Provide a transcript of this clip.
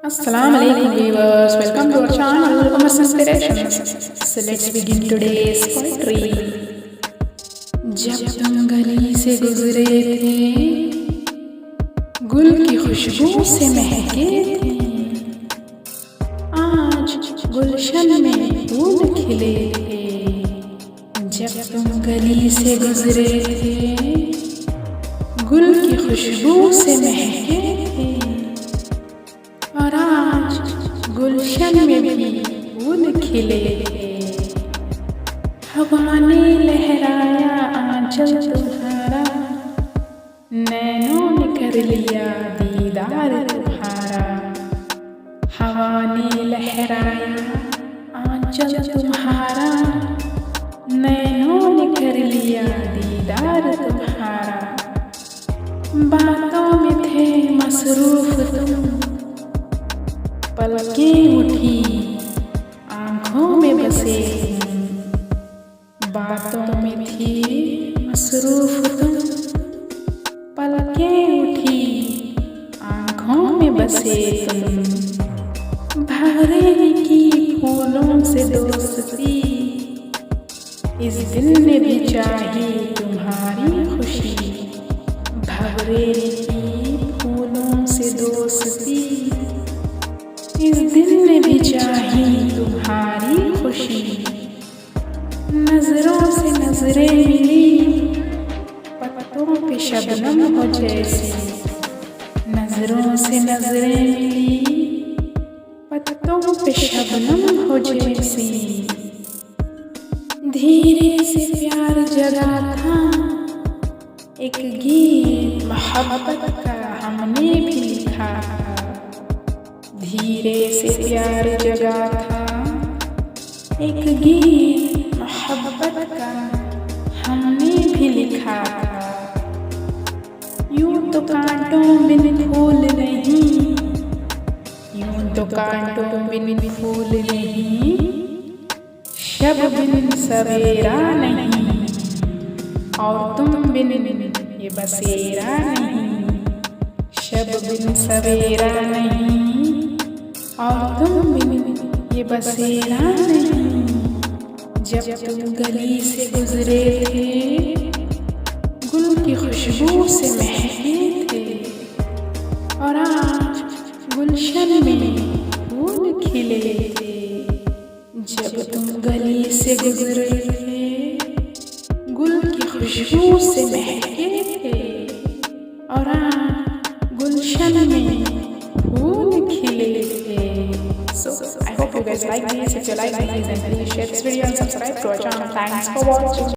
Assalamu alaikum viewers, welcome to our channel Umar's Inspirations. So let's begin today's poetry. जब तुम गली से गुजरे थे, गुल की खुशबू से महके थे, आज गुलशन में फूल खिले थे। जब तुम गली से गुजरे थे, गुल की खुशबू से महके थे, और आज गुलशन में भी फूल खिले थे। हवा ने लहराया आंचल तुम्हारा, नैनों ने कर लिया दीदार तुम्हारा। हवा ने लहराया आंचल तुम्हारा, नैनों ने कर लिया दीदार तुम्हारा। बातों में थे मसरूफ तुम, पलकें उठी आँखों में बसे तुम। बातों में थी मसरूफ तुम, पलकें उठी आँखों में बसे तुम। भवरे की फूलों से दोस्ती, इस दिल ने भी चाही तुम्हारी खुशी। भवरे की फूलों से दोस्ती, इस दिल ने भी चाही तुम्हारी खुशी। नजरों से नजरें मिली, पत्तों पे शबनम हो जैसी। नजरों से नजरें मिली, पत्तों पे शबनम हो जैसी। धीरे से प्यार जगा था, एक गीत मोहब्बत का हमने भी लिखा। धीरे से प्यार जगा था, एक गीत मोहब्बत का हमने भी लिखा था। यूं तो कांटों बिन फूल नहीं, यूं तो कांटों बिन फूल नहीं, शब बिन सवेरा नहीं, और तुम बिन ये बसेरा नहीं। शब बिन सवेरा नहीं, और तुम बिन ये बसेरा नहीं। जब तुम गली से गुजरे थे, गुल की खुशबू से महके थे, और आज गुलशन में फूल खिले थे। जब तुम गली से गुजरे थे, गुल की खुशबू से महके थे, और आज गुलशन में फूल खिले थे। So I hope you guys like this. If you like this, then please share this video and subscribe to our channel. Thanks for watching.